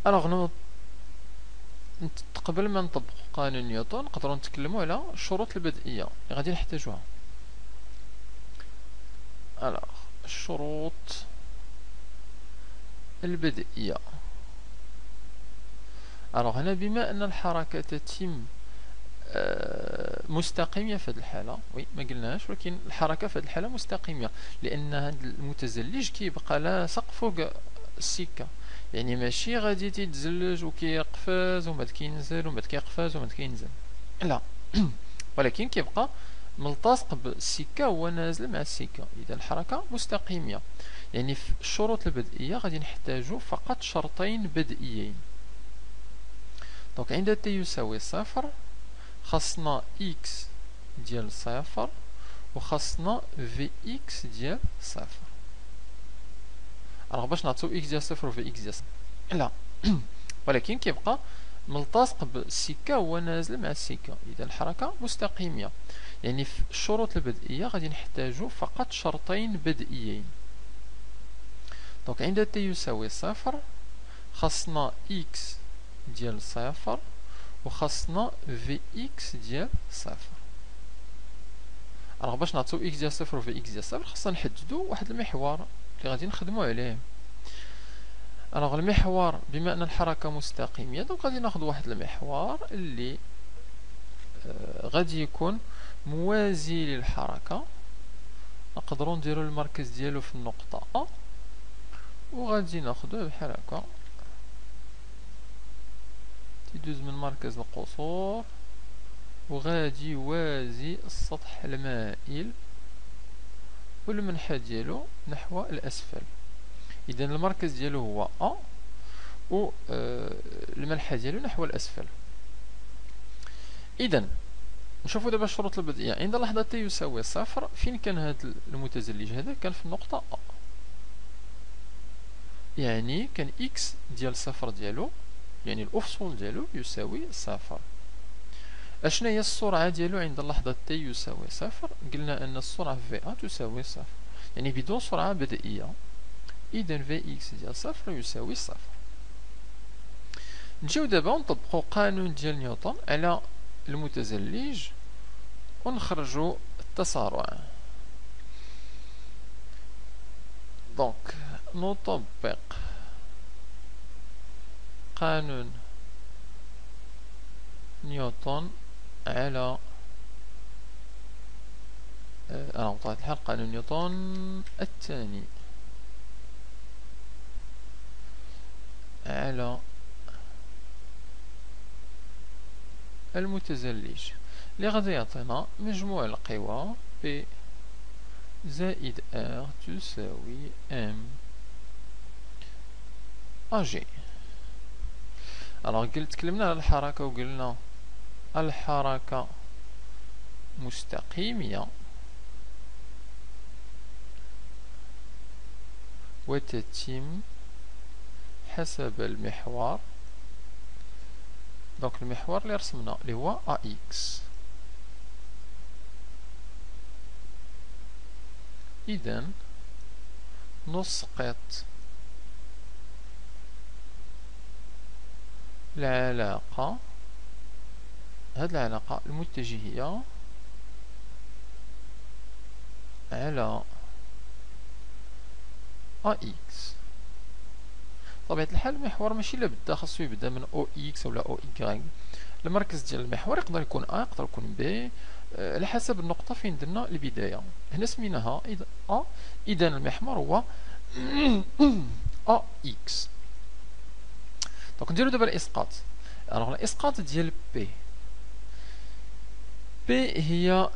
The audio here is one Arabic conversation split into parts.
الوغ قبل ما نطبق قانون نيوتن نقدروا نتكلموا على الشروط البدئيه اللي غادي نحتاجوها. الوغ الشروط البدئيه. الوغ هنا بما ان الحركه تتم مستقيمه في هذه الحاله، وي ما قلناش، ولكن الحركه في هذه الحاله مستقيمه لان هذا المتزلج كيبقى لاصق فوق السكه، يعني ماشي غادي تيتزلج وكيقفز ومن بعد كينزل ومن بعد كيقفز ومن بعد كينزل، لا ولكن كيبقى ملتصق بالسكه هو نازل مع السكه. اذا الحركه مستقيمه، يعني في الشروط البدئيه غادي نحتاجو فقط شرطين بدئيين. دونك عند t يساوي صفر خاصنا x ديال صفر وخاصنا vx ديال صفر. باش نعطيو x ديال صفر و vx ديال صفر لا ولكن كيبقى ملتصق بالسكه هو نازل مع السكه. اذا الحركه مستقيمه، يعني في الشروط البدئيه غادي نحتاجو فقط شرطين بدئيين. دونك عند t يساوي صفر خاصنا x ديال صفر وخاصنا vx ديال صفر. باش نعطيو x ديال صفر و vx ديال صفر خاصنا نحددو واحد المحور اللي غادي نخدمو عليه. المحور بما ان الحركه مستقيمه، دونك غادي ناخذ واحد المحور اللي غادي يكون موازي للحركه. نقدروا نديروا المركز ديالو في النقطه A وغادي ناخذوه بحال هكا، تيدوز من مركز القصور وغادي يوازي السطح المائل والمنحى ديالو نحو الاسفل. اذا المركز ديالو هو A و المنحى ديالو نحو الاسفل. اذا نشوفوا دابا الشروط البدئيه. عند لحظه t يساوي صفر فين كان هذا المتزلج؟ هذا كان في النقطه A، يعني كان x ديال صفر ديالو، يعني الافصول ديالو يساوي صفر. اشنا هي السرعه ديالو عند اللحظه t يساوي صفر؟ قلنا ان السرعه v a تساوي صفر، يعني بدون سرعه بدئيه. اذا vx ديال صفر يساوي صفر. نجيو دابا ونطبقوا قانون ديال نيوتن على المتزلج ونخرجوا التسارع. دونك نطبق قانون نيوتن على بطبيعة الحال قانون نيوتن الثاني على المتزلج اللي غادي يعطينا مجموع القوى P زائد R تساوي M AG. تكلمنا على الحركة وقلنا الحركة مستقيمة وتتم حسب المحور. دونك المحور اللي رسمنا اللي هو AX. إذا نسقط العلاقة، هذه العلاقة المتجهية على AX. طبيعة الحال المحور ماشي لابد خاصو يبدا من OX ولا OY. المركز ديال المحور يقدر يكون A يقدر يكون B على حسب النقطة فين درنا البداية. هنا سميناها A. إذا المحور هو AX. دونك نديرو دابا الإسقاط. الإسقاط ديال P هي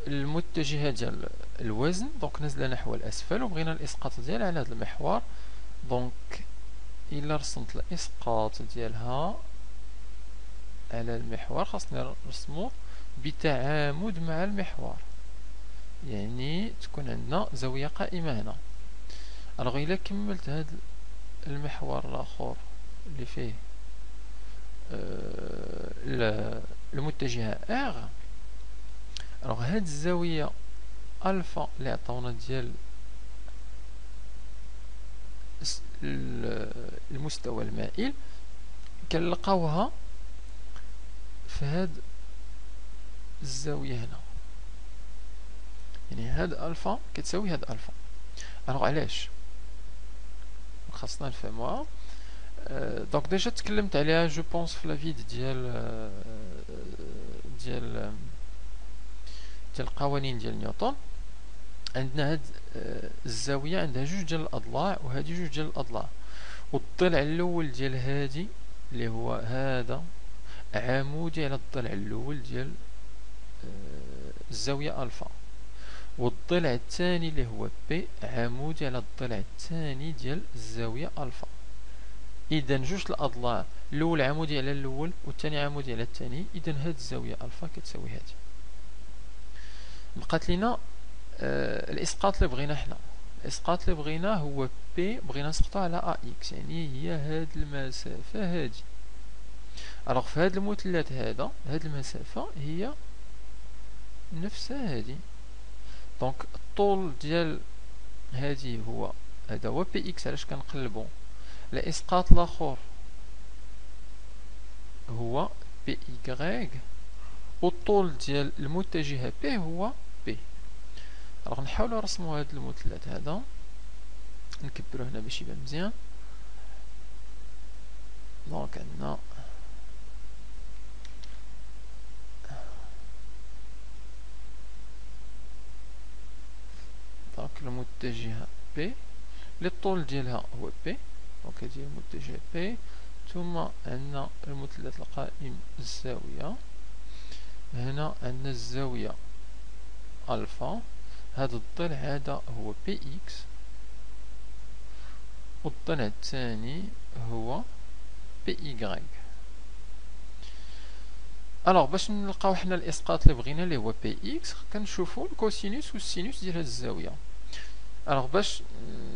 المتجهة ديال الوزن، دونك نازلة نحو الأسفل وبغينا الإسقاط ديالها على هذا المحور. دونك إلا رسمت الإسقاط ديالها على المحور خاصني نرسمو بتعامد مع المحور، يعني تكون عندنا زاوية قائمة هنا. إلا كملت هذا المحور الآخر اللي فيه المتجهة R، هاد الزاوية ألفا اللي عطاونا ديال المستوى المائل كنلقاوها في هاد الزاوية هنا، يعني هاد الفا كتساوي هاد الفا. الوغ علاش خاصنا نفهموها؟ دونك ديجا تكلمت عليها جو بونس في لا فيد ديال القوانين ديال نيوتن. عندنا هاد الزاوية عندها جوج ديال الأضلاع وهادي جوج ديال الأضلاع، والضلع الأول ديال هادي اللي هو هذا عمودي على الضلع الأول ديال الزاوية ألفا، والضلع الثاني اللي هو بي عمودي على الضلع الثاني ديال الزاوية ألفا. إذا جوج الأضلاع الأول عمودي على الأول والثاني عمودي على الثاني، إذا هاد الزاوية ألفا كتساوي هادي. بقات لينا الإسقاط اللي بغينا حنا. الإسقاط اللي بغيناه هو بي، بغينا نسقطو على أ إكس، يعني هي هاد المسافة هادي. ألوغ في هاد المثلث هذا هاد المسافة هي نفسها هادي، دونك الطول ديال هادي هو هذا هو بي إكس. علاش كنقلبو؟ الإسقاط الآخر هو بي إيكغيك، والطول ديال المتجهة بي هو بي. راح نحاولو نرسمو هاد المثلث هذا، نكبرو هنا باش يبان مزيان. دونك عندنا دونك المتجهة بي اللي الطول ديالها هو بي، دونك هادي المتجهة بي. ثم عندنا المثلث القائم الزاوية، هنا عندنا الزاوية ألفا، هذا الضلع هذا هو بي إكس، والضلع الثاني هو بي إيكغيك. الوغ باش نلقاو حنا الإسقاط اللي بغينا اللي هو بي إكس، كنشوفو الكوسينوس والسينوس ديال هاد الزاوية. الوغ باش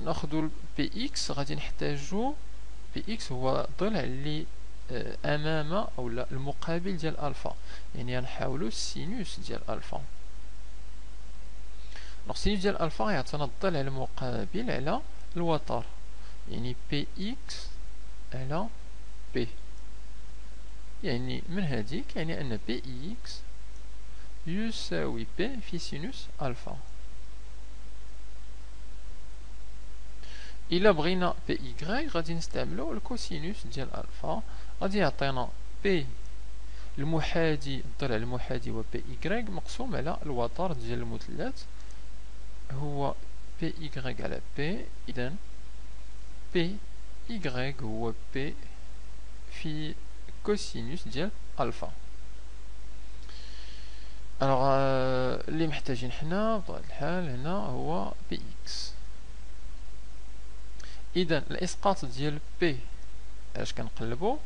ناخدو بي إكس غادي نحتاجو بي إكس هو ضلع اللي أمام أو لا المقابل ديال ألفا، يعني غنحاولو السينوس ديال ألفا. السينوس ديال ألفا غيعطينا الضلع المقابل على الوتر، يعني بي إكس على بي، يعني من هذيك يعني أن بي إكس يساوي بي في سينوس ألفا. إلا بغينا بي إيكغيك غادي نستعملو الكوسينوس ديال ألفا، غادي يعطينا بي المحادي، الضلع المحادي هو بي إيكغيك مقسوم على الوتر ديال المثلث هو بي إيكغيك على بي. إذا بي إيكغيك هو بي في كوسينوس ديال ألفا. الوغ اللي محتاجين حنا بطبيعة الحال هنا هو بي إكس. إذا الإسقاط ديال بي علاش كنقلبو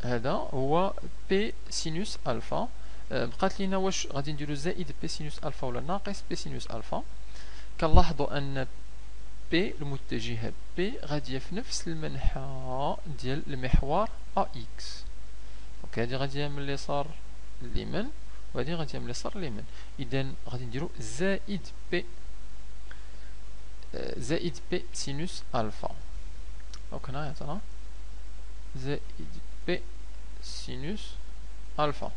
هذا هو بي سينوس ألفا. بقات لينا واش غادي نديرو زائد بي سينوس ألفا ولا ناقص بي سينوس ألفا. كنلاحظو أن بي المتجهة بي غادية في نفس المنحى ديال المحور أ إكس، دونك هادي غادية من اليسار لليمين وهادي غادية من اليسار لليمين. إذا غادي نديرو زائد بي سينوس ألفا، دونك هنا يعطينا زائد بي سينوس ألفا.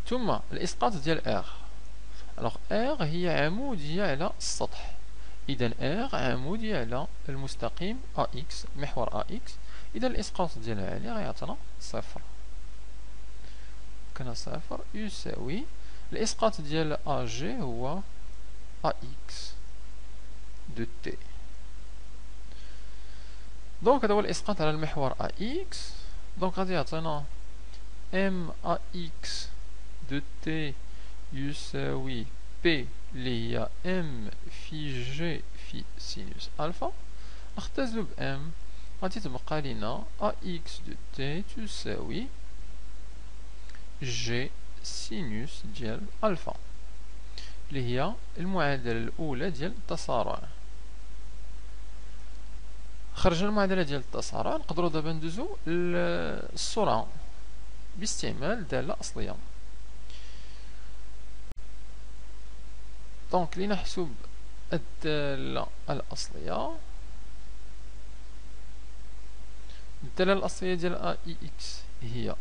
ثم الإسقاط ديال R. الوغ R هي عمودية على السطح، إذا R عمودية على المستقيم AX محور AX، إذا الإسقاط ديالها عليه غيعطينا صفر. كان صفر يساوي الإسقاط ديال AG هو AX دو T. دونك هذا هو الإسقاط على المحور AX. دونك غادي يعطينا M AX دو T يساوي P اللي هي M في G في سينوس ألفا. نختزلو ب M غادي تبقى لينا AX دو T تساوي G سينوس ديال ألفا اللي هي المعادلة الأولى ديال التسارع. خرجنا المعادلة ديال التسارع، نقدرو دابا ندوزو للسرعة باستعمال دالة أصلية. دونك لنحسب الدالة الأصلية الدالة الأصلية ديال أ إي إكس هي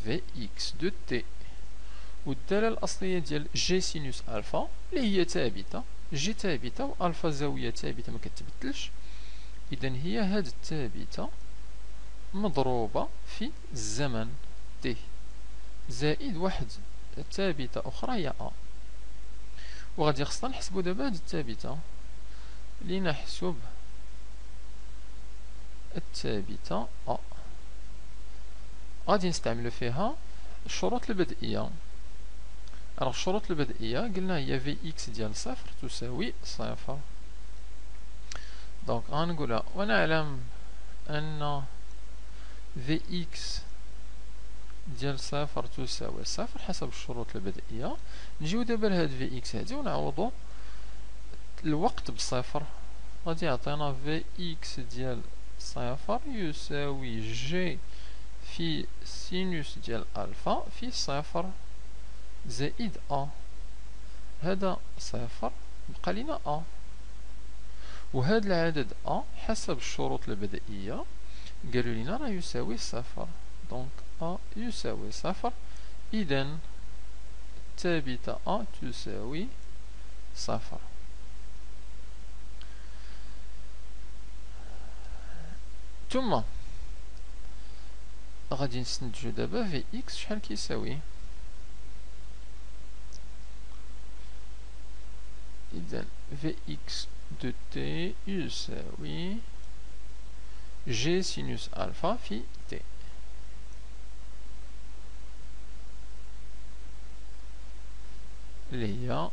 في إكس دو تي، والدالة الأصلية ديال جي سينوس ألفا اللي هي ثابتة، جي ثابتة وألفا زاوية ثابتة مكتبدلش، إذا هي هاد الثابتة مضروبة في الزمن تي زائد واحد ثابتة أخرى هي أ. وغادي خصنا نحسبو دابا هاد الثابتة، لنحسب الثابتة أ غادي نستعملو فيها الشروط البدئية. الشروط البدئية قلنا هي في إكس ديال صفر تساوي صفر، دونك غنقولها ونعلم أن في إكس ديال صفر تساوي صفر حسب الشروط البدئية. نجيو دابا لهاد في إكس هادي ونعوضو الوقت بصفر، غادي يعطينا في إكس ديال صفر يساوي جي في سينوس ديال ألفا في صفر زائد أ، هذا صفر بقى لينا أ، وهذا العدد أ حسب الشروط البدئية قالوا لنا راه يساوي صفر، دونك أ يساوي صفر، إذا الثابتة أ تساوي صفر. ثم غادي نستنتجو دابا في إكس شحال كيساوي، إذا في إكس دو تي يساوي جي سينوس ألفا في تي، اللي هي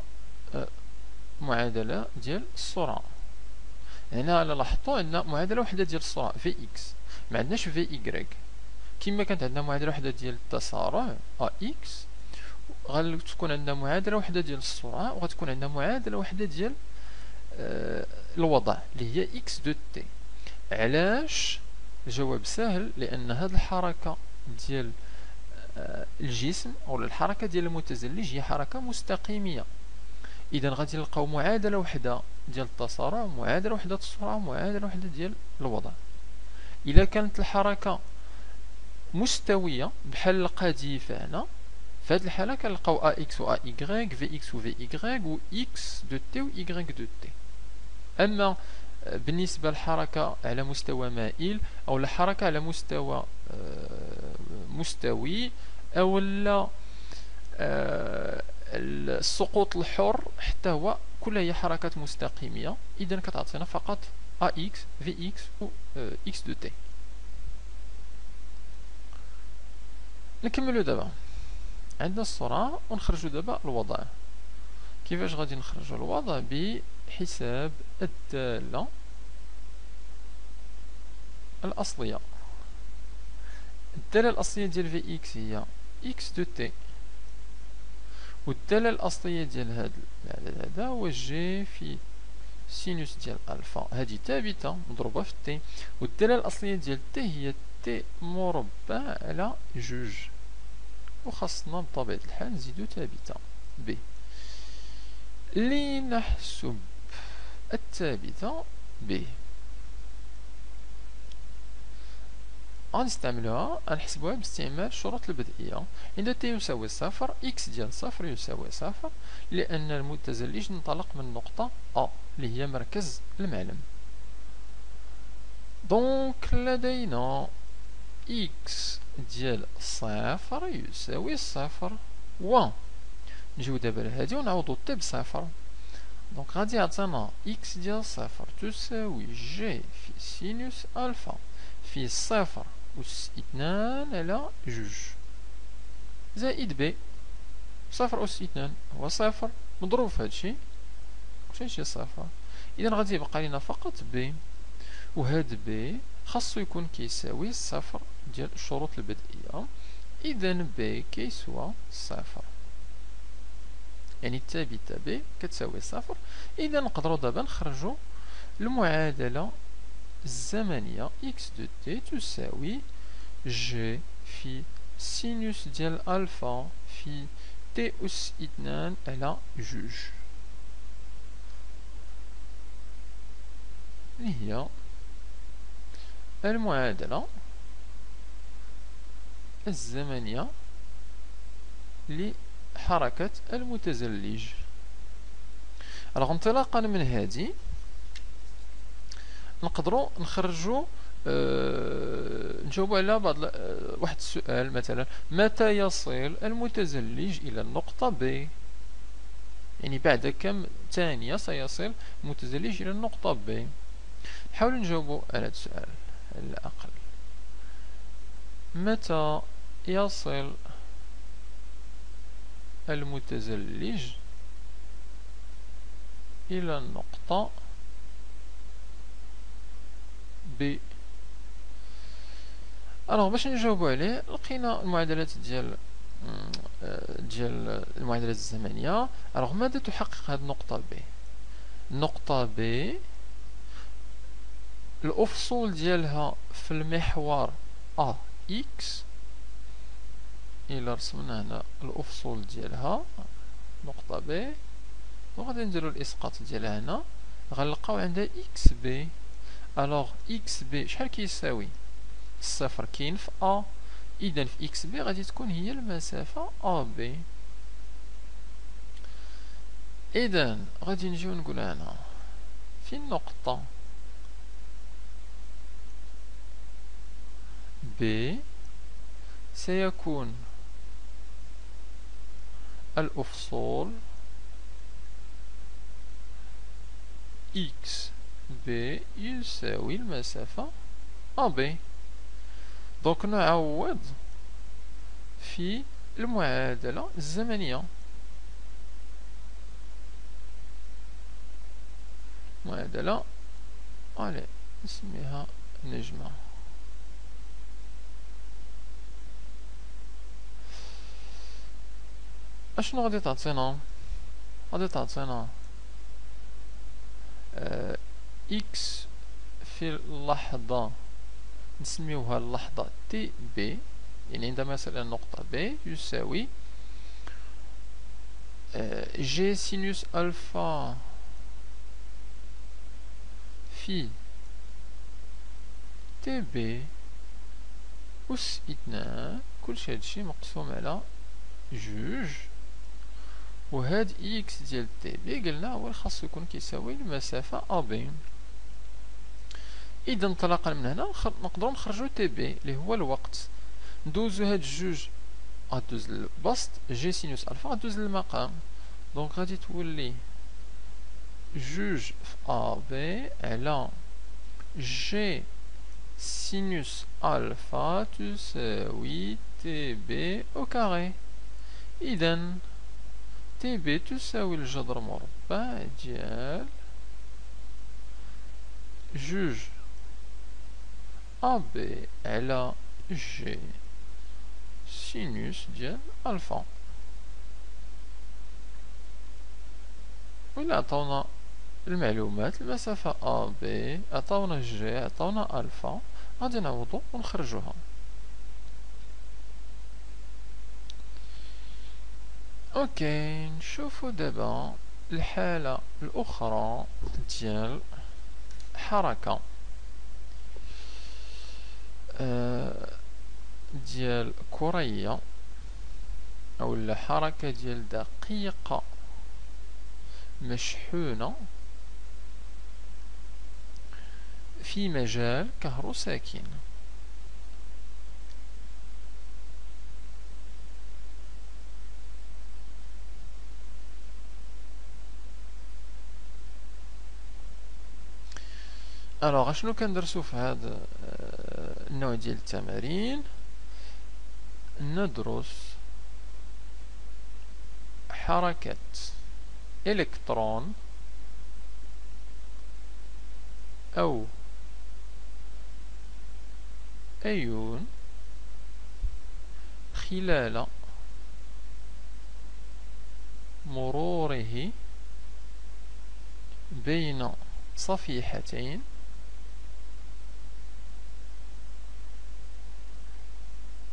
معادلة ديال السرعة. هنا إلا لاحظتو عندنا معادلة وحدة ديال السرعة في إكس، ما عندناش في إكغيك، كما كانت عندنا معادلة وحدة ديال التسارع أ إكس، غتكون عندنا معادلة وحدة ديال السرعة، وغتكون عندنا معادلة وحدة ديال الوضع اللي هي إكس دو تي. علاش؟ الجواب سهل، لأن هاد الحركة ديال الجسم أو الحركة ديال المتزلج هي حركة مستقيمية، إذا غادي نلقاو معادلة وحدة ديال التسارع، معادلة وحدة السرعة، معادلة وحدة ديال الوضع. إلا كانت الحركة مستوية بحال القذيفة هنا، في هذه الحالة كنلقاو أ إكس و أ إكغيك، في إكس و في إكغيك، و إكس دو تي و إكغيك دو تي. أما بالنسبة للحركة على مستوى مائل أو الحركة على مستوى مستوي أو السقوط الحر حتى هو كلها هي حركات مستقيمية، إذا كتعطينا فقط أ إكس في إكس و إكس دو تي. نكملو دابا، عندنا السرعة ونخرجو دابا الوضع. كيفاش غادي نخرجو الوضع؟ بحساب الدالة الأصلية. الدالة الأصلية ديال في إكس هي إكس دو تي، والدالة الأصلية ديال هاد العدد هذا هو جي في سينوس ديال ألفا، هادي ثابتة مضروبة في تي، والدالة الأصلية ديال تي هي تي مربع على جوج، وخاصنا بطبيعة الحال نزيدو ثابتة ب. لنحسب الثابتة ب غنستعملوها، غنحسبوها باستعمال الشروط البدئية. عند تي يساوي صفر، إكس ديال صفر يساوي صفر، لأن المتزلج انطلق من نقطة أ اللي هي مركز المعلم. دونك لدينا إكس ديال صفر يساوي صفر، و نجيو دابا لهادي ونعوضو تي بصفر، دونك غادي يعطينا إكس ديال صفر تساوي جي في سينوس ألفا في صفر أس 2 على جوج زائد ب. صفر أس 2 هو صفر مضروب في هادشي كلشي صفر، إذا غادي يبقى لينا فقط ب، وهاد ب خاصو يكون كيساوي صفر ديال الشروط البدئية، إذا ب كيسوى صفر، يعني الثابتة ب كتساوي صفر. إذا نقدرو دابا نخرجو المعادلة الزمنية إكس دو تي تساوي جي في سينوس ديال ألفا في تي أس 2 على جوج، اللي هي المعادلة الزمنية لحركة المتزلج. alors انطلاقا من هذه نقدروا نخرجوا نجاوبوا على واحد السؤال، مثلا متى يصل المتزلج إلى النقطة B؟ يعني بعد كم ثانية سيصل المتزلج إلى النقطة B؟ نحاول نجاوبوا على هذا السؤال على الأقل. متى يصل المتزلج إلى النقطة B؟ alors باش نجاوبوا عليه لقينا المعادلات ديال المعادلات الزمنية. alors ماذا تحقق هذه النقطة B؟ النقطة B الأفصول ديالها في المحور AX. إلا رسمنا هنا الأفصول ديالها نقطة B، وغادي نديرو الإسقاط ديالها هنا، غنلقاو عندها XB. alors XB شحال كيساوي؟ الصفر كاين في A، إذا في XB غادي تكون هي المسافة AB. إذا غادي نجيو نقول هنا في النقطة B سيكون الأفصول XB يساوي المسافة AB. دونك نعوض في المعادلة الزمنية. معادلة نسميها نجمة. اشنو غادي تعطينا؟ غادي تعطينا اكس في اللحظة نسميوها اللحظة تي بي، يعني عندما يصل إلى النقطة بي يساوي جي سينوس ألفا في تي بي أس 2، كلشي هادشي مقسوم على جوج، وهاد إكس ديال تي بي قلنا هو خاصو يكون كيساوي المسافة أ بي. إذا انطلاقا من هنا نقدرو نخرجو تي بي اللي هو الوقت، ندوزو هاد جوج غدوز للبسط، جي سينوس ألفا غدوز للمقام، دونك غادي تولي جوج في أ بي على جي سينوس ألفا تساوي تي بي أو كاري. إذا تي بي تساوي الجذر مربع ديال جوج أ بي على جي سينوس ديال ألفا. وإلا عطاونا المعلومات المسافة أ بي، عطاونا جي، عطاونا ألفا، غادي نعوضو ونخرجوها. اوكي، نشوفو دابا الحالة الأخرى ديال حركة ديال كرية أو حركة ديال دقيقة مشحونة في مجال كهروساكن. الوغ اشنو كندرسو في هذا النوع ديال التمارين؟ ندرس حركة إلكترون أو أيون خلال مروره بين صفيحتين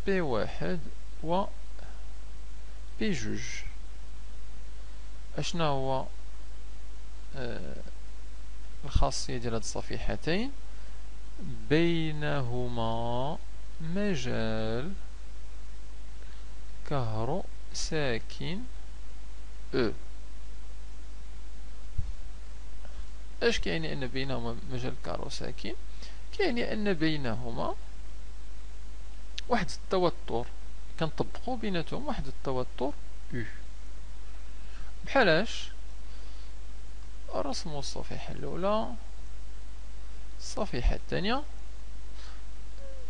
P1 و P2. اشنا هو الخاصية ديال هاد الصفيحتين؟ بينهما مجال كهرو ساكن او. اش كيعني ان بينهما مجال كهرو ساكن؟ كيعني ان بينهما واحد التوتر، كنطبقو بيناتهم واحد التوتر او. بحالاش رسموا الصفيحة الأولى، الصفيحة الثانية،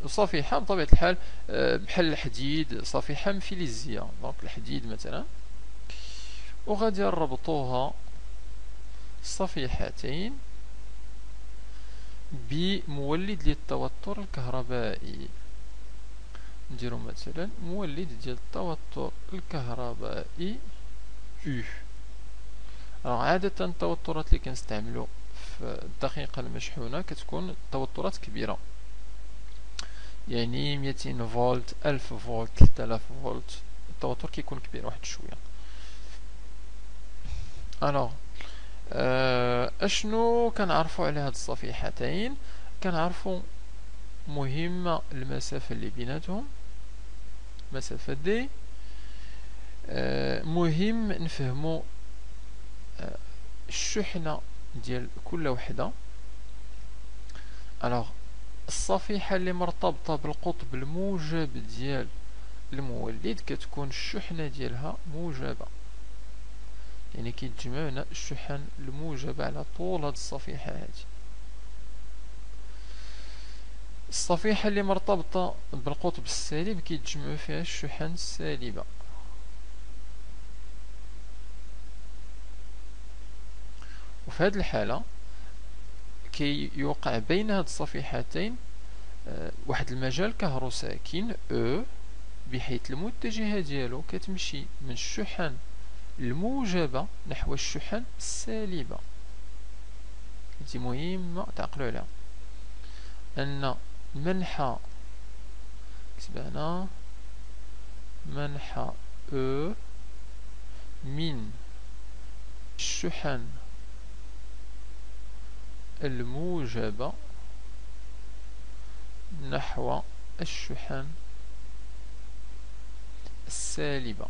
صفيحة بطبيعة الحال بحال الحديد، صفيحة فلزية، دونك الحديد مثلا، وغادي نربطوها الصفيحتين بمولد للتوتر الكهربائي. نديرو مثلا مولد ديال التوتر الكهربائي U. عادة التوترات اللي كنستعملو في الدقيقة المشحونة كتكون توترات كبيرة، يعني 200 فولت، 1000 فولت، 3000 فولت، التوتر كيكون كبير واحد شوية. الوغ اشنو كنعرفو على هاد الصفيحتين؟ كنعرفو مهمة المسافة اللي بيناتهم، مسافة دي. مهم نفهمو الشحنة ديال كل وحدة. الوغ الصفيحة اللي مرتبطة بالقطب الموجب ديال المولد كتكون الشحنة ديالها موجبة، يعني كيتجمعنا الشحن الموجبة على طول هاد الصفيحة هادي. الصفيحة اللي مرتبطة بالقطب السالب كيتجمعوا فيها الشحن السالبة. وفي هاد الحالة كيوقع بين هاد الصفيحتين واحد المجال كهروساكن او، بحيث المتجهة ديالو كتمشي من الشحن الموجبة نحو الشحن السالبة. هادي مهمة تعقلوا عليها، أن منحى كتبانا منحى او من الشحن الموجبة نحو الشحن السالبة.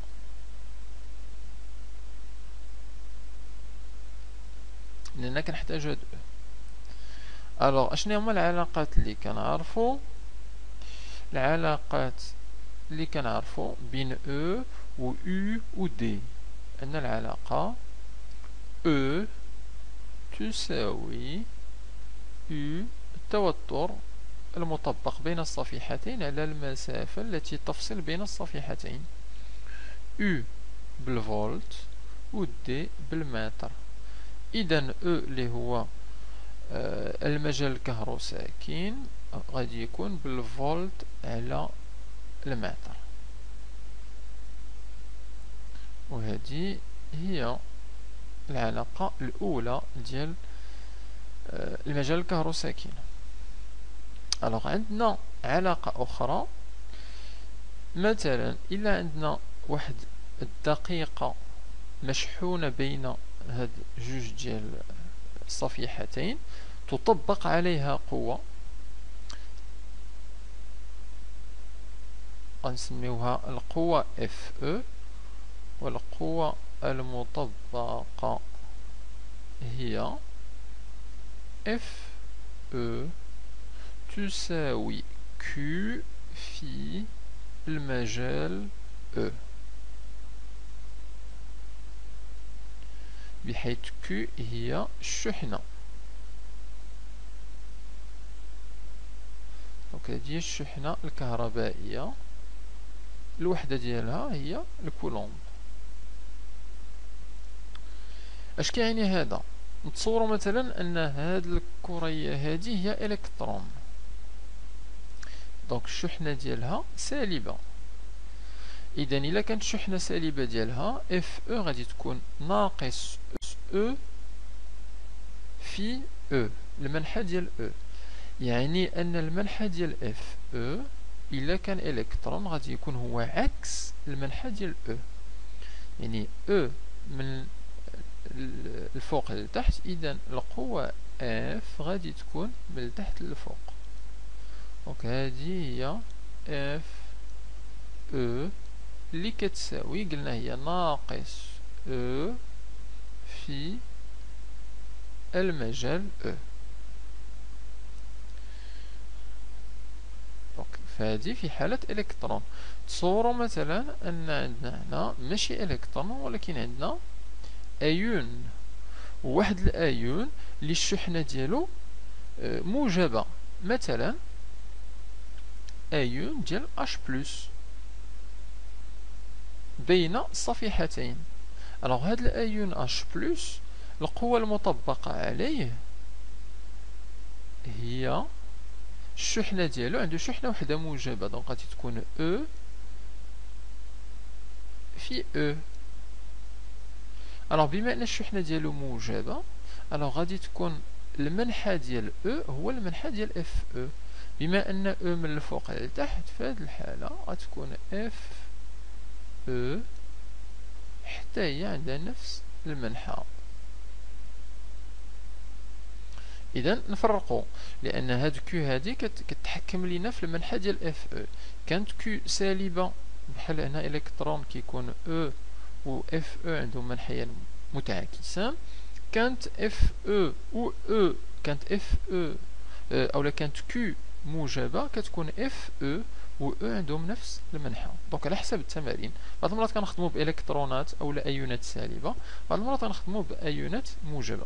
لأننا كنحتاجو هاد او. الوغ اشنو هما العلاقات اللي كنعرفو؟ العلاقات اللي كنعرفو بين او و U و D أن العلاقة او تساوي U التوتر المطبق بين الصفيحتين على المسافة التي تفصل بين الصفيحتين، U بالفولت و D بالمتر. إذا او اللي هو المجال الكهروساكن غادي يكون بالفولت على المتر، وهذه هي العلاقة الأولى ديال المجال الكهروساكن. الوغ عندنا علاقة أخرى، مثلا إلا عندنا واحد الدقيقة مشحونة بين هاد جوج ديال الصفيحتين تطبق عليها قوة غنسميوها القوة Fe، والقوة المطبقة هي Fe تساوي Q في المجال E، بحيث Q هي الشحنة. دونك هذه هي الشحنة الكهربائية، الوحدة ديالها هي الكولومب. اش كيعني هذا؟ نتصوروا مثلا ان هاد الكرية هذه هي الكترون، دونك الشحنة ديالها سالبة. اذا الا كانت الشحنة سالبة ديالها اف او غادي تكون ناقص او في او، المنحى ديال او. يعني ان المنحى ديال اف او الا كان الكترون غادي يكون هو عكس المنحى ديال او، يعني او من الفوق للتحت، اذا القوة اف غادي تكون من التحت للفوق. دونك هذه هي اف او اللي كتساوي قلنا هي ناقص او في المجال او. دونك فهذه في حالة الكترون. تصوروا مثلا ان عندنا هنا ماشي الكترون ولكن عندنا ايون، وواحد الايون اللي الشحنة ديالو موجبة، مثلا ايون ديال اش بلس بين صفيحتين. الوغ هاد الايون اش بلس القوة المطبقة عليه هي الشحنة ديالو، عنده شحنة وحدة موجبة، دونك غادي تكون او في او. الوغ بما ان الشحنة ديالو موجبة، الوغ غادي تكون المنحى ديال او هو المنحى ديال اف او. بما ان او من الفوق لتحت، في هذه الحالة غتكون اف او حتى هي عندها نفس المنحى. اذا نفرقوا، لان هاد كيو هادي كتحكم لينا في المنحى ديال اف او. كانت كيو سالبة بحال هنا الكترون كيكون او و اف او عندهم منحيان متعاكسان، كانت اف او و او كانت اف او اولا كانت كيو موجبة كتكون اف او و او عندهم نفس المنحى. دونك على حسب التمارين، بعض المرات كنخدموا بالكترونات اولا ايونات سالبة، بعض المرات كنخدموا بايونات موجبة.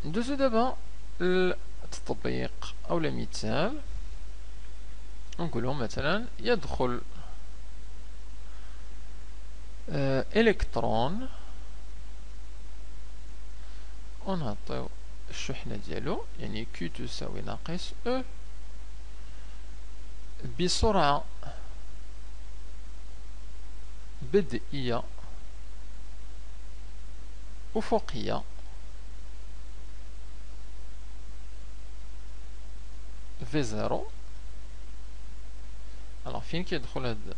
ندوزو دابا التطبيق او مثال. نقولو مثلا يدخل الكترون، ونعطيو الشحنة ديالو يعني Q تساوي ناقص E بسرعة بدئية أفقية V0. alors فين كيدخل هاد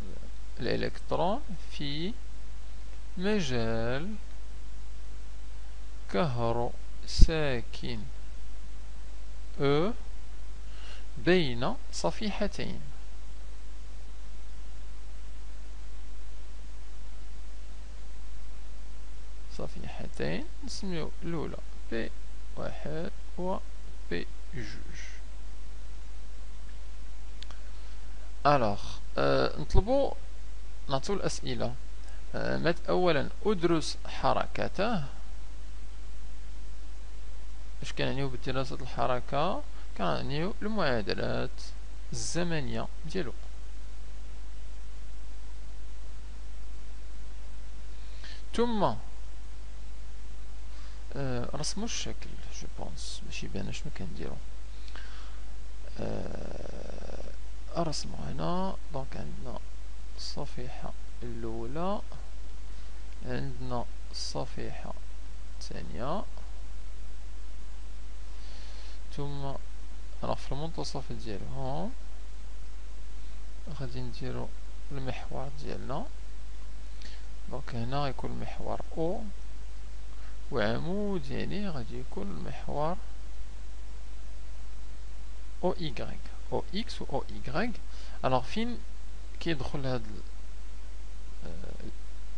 الإلكترون؟ في مجال كهروساكن E بين صفيحتين. صفيحتين نسميو الأولى P1 و P2. alors نطلبو نعطيو الأسئلة. أولا أدرس حركته. اش كنعنيو بدراسة الحركة؟ كنعنيو المعادلات الزمنية ديالو. ثم رسمو الشكل جو بونس باش يبان شنو كنديرو. رسمو هنا. دونك عندنا الصفيحة الأولى، عندنا الصفيحة الثانية، ثم في المنتصف ديالهم غادي نديرو المحور ديالنا. دونك هنا غيكون المحور او، وعمود يعني غادي يكون المحور او ايكغيك، او اكس و او ايكغيك. الوغ فين كيدخل هاد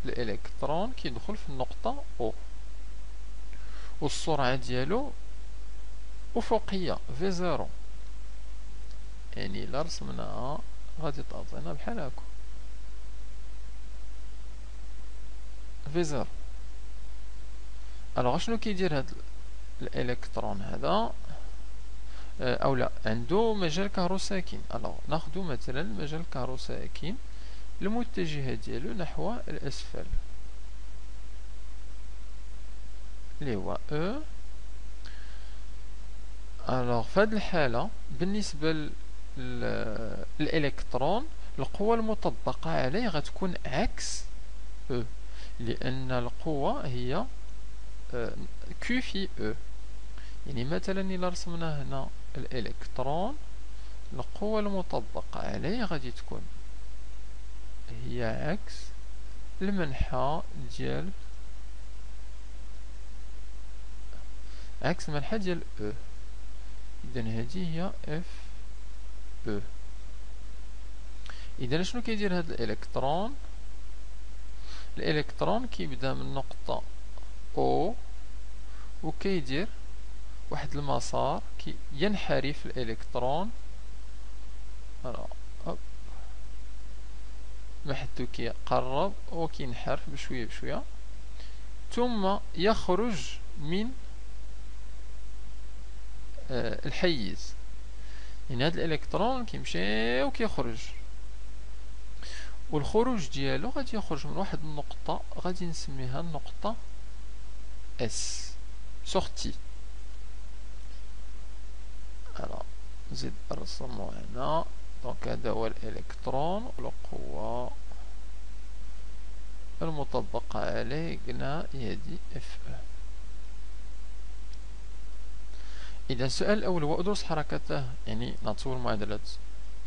الالكترون؟ كيدخل في النقطة او، والسرعة ديالو أفقية V0، يعني إلا رسمناها غادي تعطينا بحال هاكا V0. الوغ شنو كيدير هاد الإلكترون هذا؟ أولا عنده مجال كهروساكن. الوغ ناخدو مثلا المجال الكهروساكن المتجهة ديالو نحو الأسفل اللي هو E. الوغ في هاد الحالة بالنسبة للإلكترون القوة المطبقة عليه غتكون عكس E، لأن القوة هي Q في E. يعني مثلا إلا رسمنا هنا الإلكترون، القوة المطبقة عليه غادي تكون هي عكس المنحى ديال E. إذن هذه هي F E. اذا شنو كيدير هذا الالكترون؟ الالكترون كيبدا من نقطة او وكيدير واحد المسار ينحرف الالكترون محدو كيقرب وكينحرف بشوية بشوية، ثم يخرج من الحيز. يعني هذا الالكترون كيمشي وكيخرج، والخروج ديالو غادي يخرج من واحد النقطة غادي نسميها النقطة اس سورتي. نزيد نرسمو هنا. دونك هذا هو الالكترون والقوة المطبقة عليه قلنا هي دي اف او. اذا السؤال الاول هو ادرس حركته، يعني نتصور المعادلات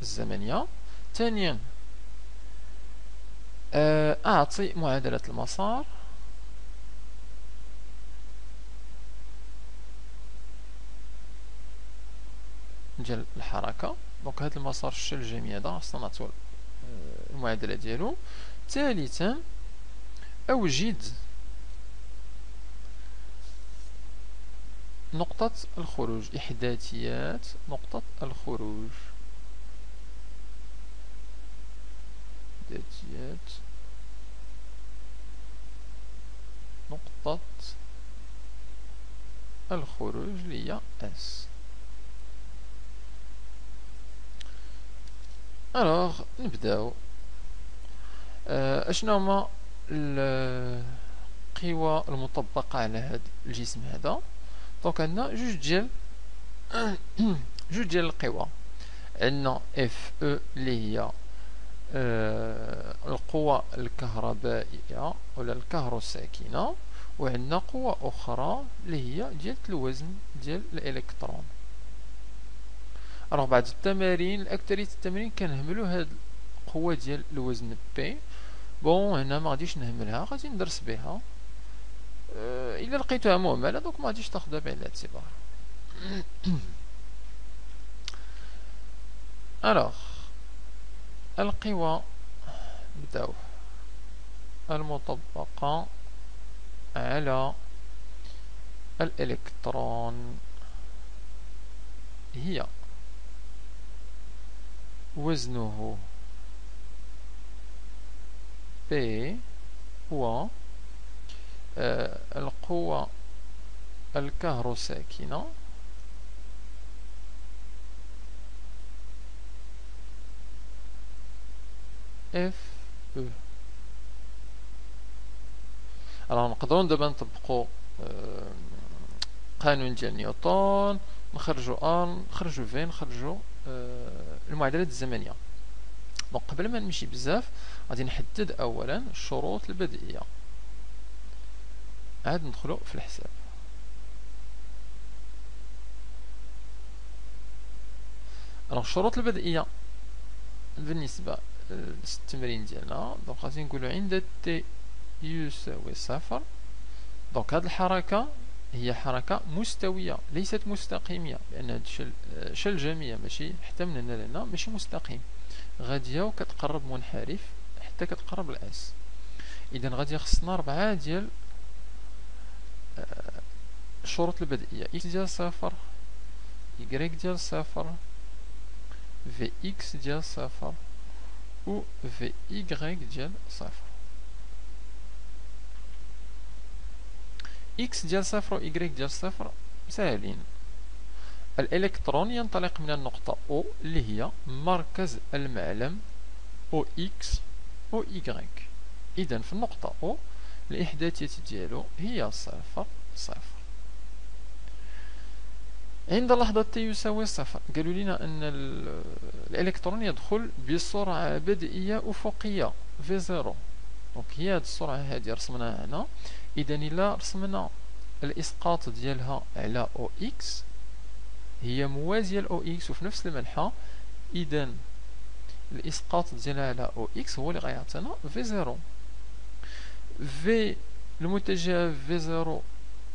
الزمنية. ثانيا اعطي معادلة المسار. ديال الحركة. دونك هذا المسار الشل الجميع هذا خصنا نعطيو المعادلة ديالو. ثالثا اوجد نقطة الخروج، إحداثيات نقطة الخروج. إحداثيات نقطة الخروج اللي هي اس. الوغ نبداو. اشنو هما القوى المطبقة على هذا الجسم هذا؟ دونك عندنا جوج ديال القوى. عندنا اف او اللي هي القوى الكهربائية ولا الكهروساكنة، وعندنا قوة أخرى اللي هي ديال الوزن ديال الإلكترون. راه بعض التمارين أكثرية التمارين كنهملو هاد القوة ديال الوزن بي. بون هنا ما غاديش نهملها، غادي ندرس بها. إلا لقيتوها مهملة دوك ما غاديش تاخدها بعين الاعتبار. الوغ القوى نبداو. المطبقة على الإلكترون هي وزنه P و القوة الكهروساكنة F E. alors نقدروا دابا نطبقوا قانون ديال نيوتن، نخرجوا نخرجوا في نخرجوا المعادلات الزمنيه. دونك قبل ما نمشي بزاف غادي نحدد اولا الشروط البدئيه، عاد ندخلوا في الحساب. الشروط البدئيه بالنسبه للتمرين ديالنا، دونك غادي نقولوا عند تي يساوي صفر. دونك هذه الحركة هي حركة مستوية ليست مستقيمية، لأن هاد شل جامية ماشي حتى من هنا لهنا ماشي مستقيم، غادية وكتقرب منحرف حتى كتقرب لأس. إذا غادي خصنا 4 ديال الشروط البدئية: إكس ديال صفر، إكغيك ديال صفر، في إكس ديال صفر، و في إكغيك ديال صفر. إكس ديال صفر و إكغيك ديال صفر ساهلين. الإلكترون ينطلق من النقطة أو اللي هي مركز المعلم أو إكس أو إكغيك. إذا في النقطة أو الإحداثية ديالو هي صفر صفر. عند لحظة تي يساوي صفر قالوا لنا أن الإلكترون يدخل بسرعة بدئية أفقية في زيرو. دونك هي هاد السرعة هادي رسمناها هنا. إذا إلا رسمنا الإسقاط ديالها على أو إكس هي موازية لأو إكس وفي نفس المنحى، إذا الإسقاط ديالها على أو إكس هو اللي غيعطينا في زيرو. في المتجهة في زيرو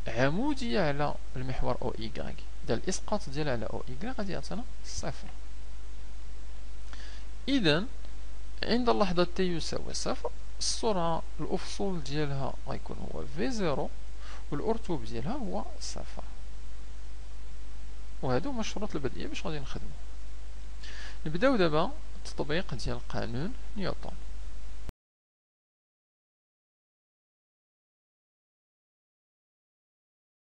عمودية على المحور أو إيكغيك، إذا الإسقاط ديالها على أو إيكغيك غادي يعطينا صفر. إذا عند اللحظة t يساوي صفر، السرعة الأفصول ديالها غيكون هو v0 والأرتوب ديالها هو صفر. وهادو هما الشروط البدئية باش غادي نخدمو. نبداو دابا التطبيق ديال قانون نيوتن.